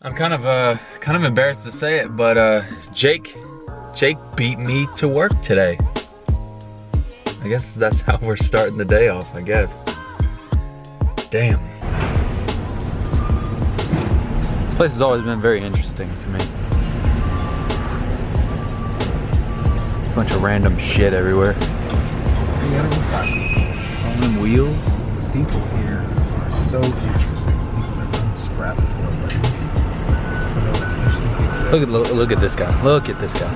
I'm kind of embarrassed to say it, but Jake beat me to work today. I guess that's how we're starting the day off, I guess. Damn. This place has always been very interesting to me. Bunch of random shit everywhere. On wheels. The people here are so interesting. They've done scrap before, but so that's interesting. Look at this guy. Look at this guy.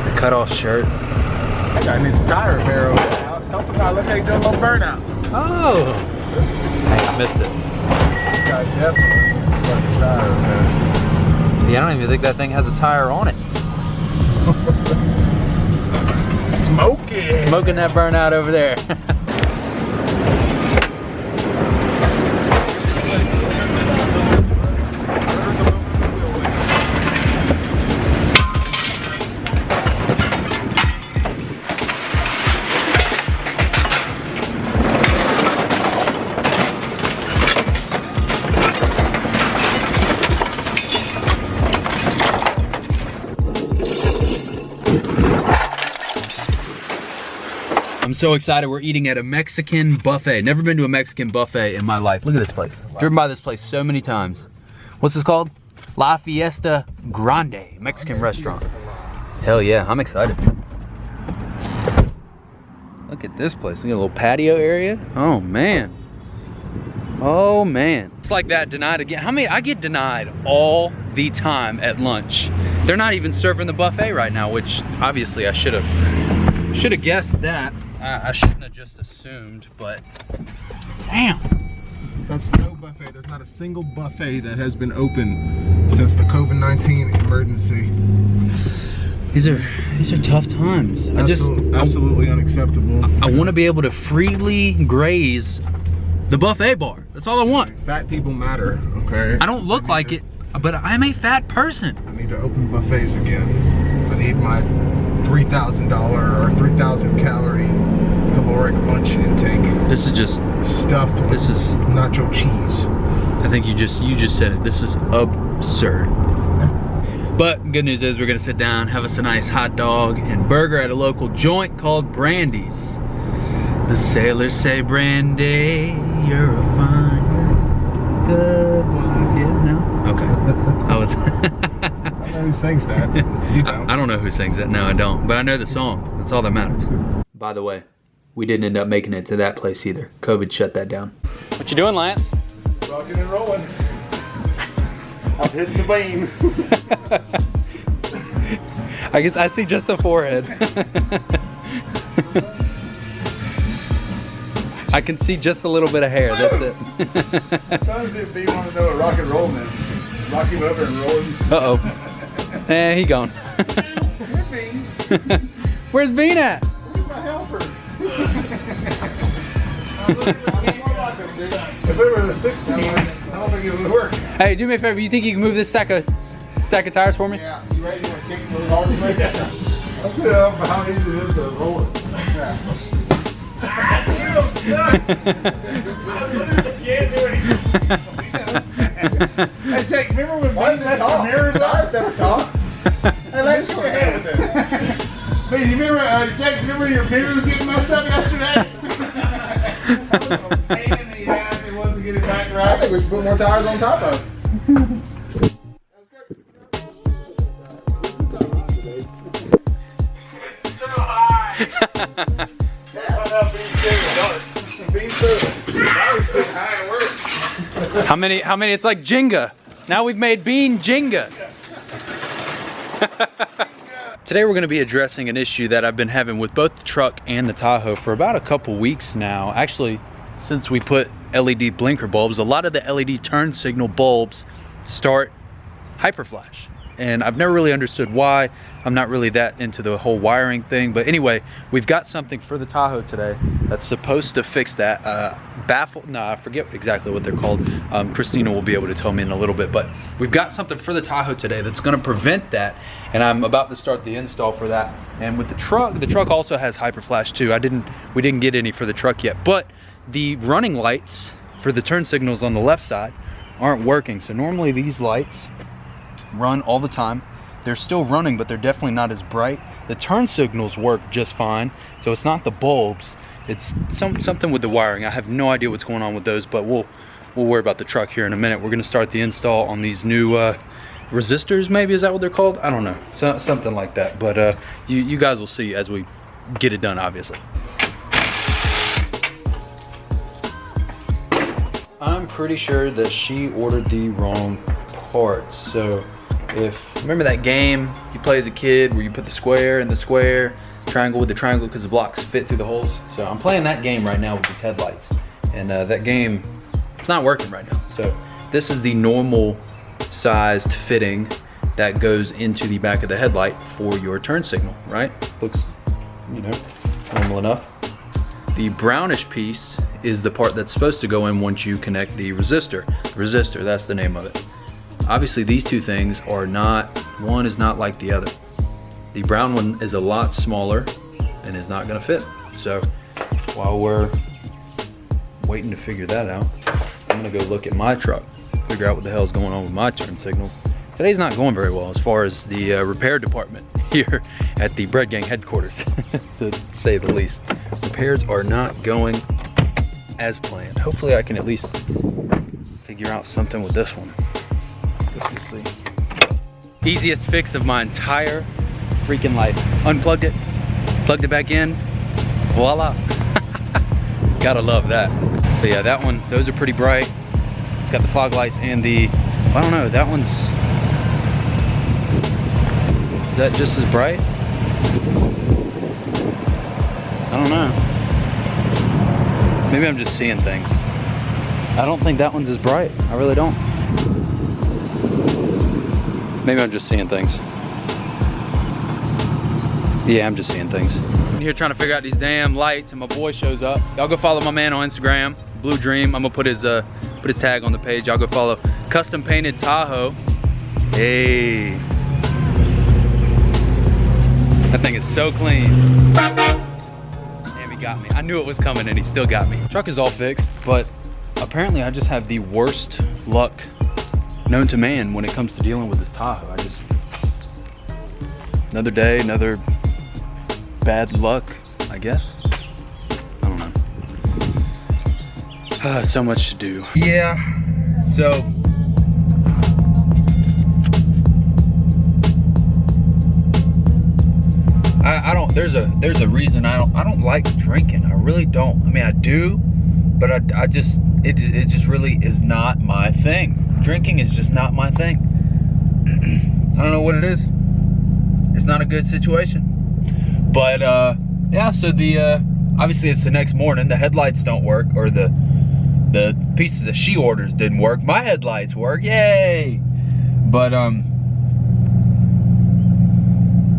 The cut off shirt. That guy needs a tire repair over there. Help him out. Look how he's doing a little burnout. Oh! I missed it. This guy definitely needs a fucking tire repair. Yeah, I don't even think that thing has a tire on it. Smoking! Smoking that burnout over there. I'm so excited. We're eating at a Mexican buffet. Never been to a Mexican buffet in my life. Look at this place. Driven by this place so many times. What's this called? La Fiesta Grande Mexican restaurant. Hell yeah, I'm excited. Look at this place. Look at a little patio area. Oh man. Oh man. It's like that, denied again. How many? I get denied all the time at lunch. They're not even serving the buffet right now, which obviously I should have guessed that. I shouldn't have just assumed, but damn. That's no buffet. There's not a single buffet that has been open since the COVID-19 emergency. These are tough times. Absolutely unacceptable. I want to be able to freely graze the buffet bar. That's all I want. Fat people matter, okay? I don't look like it, but I'm a fat person. I need to open buffets again. I need my $3,000 or 3,000 calorie caloric lunch intake. This is just stuffed with nacho cheese. I think you just said it. This is absurd. But good news is we're gonna sit down, have us a nice hot dog and burger at a local joint called Brandy's. The sailors say, Brandy, you're a fine, good wife. No? Okay. I was. I don't know who sings that. You don't. I don't know who sings that. No, I don't. But I know the song. That's all that matters. By the way, we didn't end up making it to that place either. COVID shut that down. What you doing, Lance? Rocking and rolling. I'm hitting the beam. I guess I see just the forehead. I can see just a little bit of hair. That's it. I'm trying to see if B want to know what rock and roll meant. Rock him over and roll him. Uh-oh. And he gone. Where's Bean? Where's Bean at? Where's my helper? If we were in a 16, I don't think it would work. Hey, do me a favor. You think you can move this stack of tires for me? Yeah. You ready? You want to kick it really hard? Let's see how easy it is to roll it. Yeah. Hey Jake, remember when we messed the mirrors up? Never talked. Hey, let's go ahead with this. Hey, you remember, Jake, remember your mirror was getting messed up yesterday? That was a pain in the ass it was to get it back right. I think we should put more tires on top of it. It's so high. How many? It's like Jenga. Now we've made Bean Jenga. Today we're going to be addressing an issue that I've been having with both the truck and the Tahoe for about a couple weeks now. Actually, since we put LED blinker bulbs, a lot of the LED turn signal bulbs start hyperflash. And I've never really understood why. I'm not really that into the whole wiring thing, but anyway, we've got something for the Tahoe today that's supposed to fix that. I forget exactly what they're called. Christina will be able to tell me in a little bit, but we've got something for the Tahoe today that's gonna prevent that, and I'm about to start the install for that. And with the truck also has hyperflash too. We didn't get any for the truck yet, but the running lights for the turn signals on the left side aren't working. So normally these lights run all the time. They're still running, but they're definitely not as bright. The turn signals work just fine, so it's not the bulbs. It's something with the wiring. I have no idea what's going on with those, but we'll worry about the truck here in a minute. We're gonna start the install on these new resistors, maybe, is that what they're called? I don't know, something like that. But you guys will see as we get it done, obviously. I'm pretty sure that she ordered the wrong parts. So remember that game you play as a kid where you put the square in the square, triangle with the triangle because the blocks fit through the holes? So I'm playing that game right now with these headlights, and that game, it's not working right now. So this is the normal sized fitting that goes into the back of the headlight for your turn signal, right? Looks, you know, normal enough. The brownish piece is the part that's supposed to go in once you connect the resistor. Resistor, that's the name of it. Obviously these two things are not, one is not like the other. The brown one is a lot smaller and is not gonna fit. So while we're waiting to figure that out, I'm gonna go look at my truck, figure out what the hell is going on with my turn signals. Today's not going very well as far as the repair department here at the Bread Gang headquarters, to say the least. Repairs are not going as planned. Hopefully I can at least figure out something with this one. Guess we'll see. Easiest fix of my entire freaking life. Unplugged it, plugged it back in, voila. Gotta love that. So yeah, that one, those are pretty bright. It's got the fog lights and the, I don't know, that one's, is that just as bright? I don't know. Maybe I'm just seeing things. I don't think that one's as bright. I really don't. Maybe I'm just seeing things. Yeah, I'm just seeing things. I'm here trying to figure out these damn lights, and my boy shows up. Y'all go follow my man on Instagram, Blue Dream. I'm gonna put his tag on the page. Y'all go follow Custom Painted Tahoe. Hey. That thing is so clean. Damn, he got me. I knew it was coming and he still got me. Truck is all fixed, but apparently I just have the worst luck known to man when it comes to dealing with this Tahoe. Another day, another bad luck, I guess. I don't know. So much to do. Yeah, so I don't, there's a reason I don't like drinking. I really don't. I mean, I do, but it just really is not my thing. Drinking is just not my thing. I don't know what it is. It's not a good situation. But yeah, so obviously it's the next morning. The headlights don't work, or the pieces that she orders didn't work. My headlights work, yay! But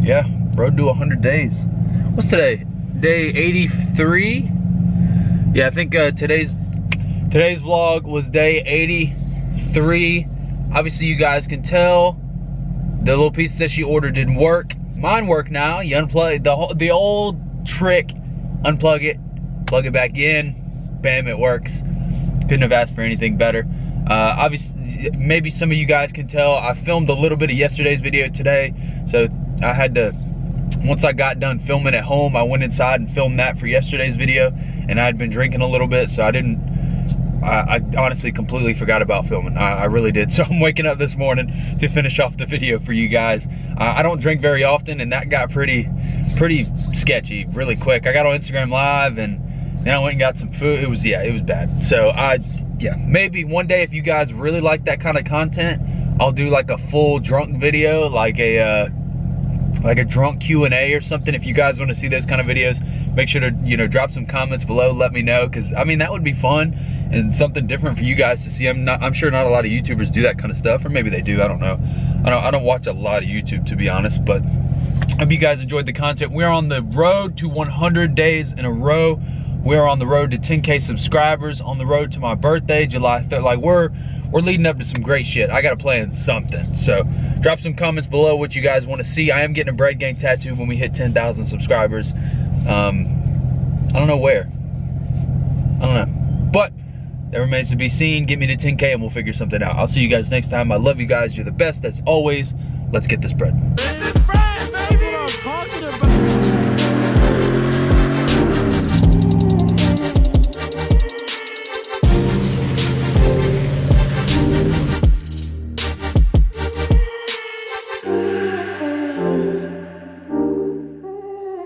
yeah, road to 100 days. What's today? Day 83? Yeah, I think today's vlog was day 83. Obviously you guys can tell the little pieces that she ordered didn't work. Mine work now. You unplug the old trick, unplug it, plug it back in, bam, it works. Couldn't have asked for anything better. Obviously, maybe some of you guys can tell I filmed a little bit of yesterday's video today, so I had to, once I got done filming at home, I went inside and filmed that for yesterday's video, and I had been drinking a little bit, so I honestly completely forgot about filming. I really did. So I'm waking up this morning to finish off the video for you guys. I don't drink very often, and that got pretty sketchy really quick. I got on Instagram Live, and then I went and got some food. It was bad. So yeah, maybe one day if you guys really like that kind of content, I'll do like a full drunk video, like a drunk Q&A or something. If you guys want to see those kind of videos, make sure to, you know, drop some comments below, let me know, because I mean that would be fun and something different for you guys to see. I'm sure not a lot of YouTubers do that kind of stuff, or maybe they do, I don't know. I don't watch a lot of YouTube, to be honest, but I hope you guys enjoyed the content. We're on the road to 100 days in a row. We're on the road to 10K subscribers, on the road to my birthday, July 3rd. Like we're leading up to some great shit. I gotta plan something. So drop some comments below what you guys want to see. I am getting a Bread Gang tattoo when we hit 10,000 subscribers. I don't know where. I don't know. But That remains to be seen. Get me to 10K and we'll figure something out. I'll see you guys next time. I love you guys. You're the best as always. Let's get this bread.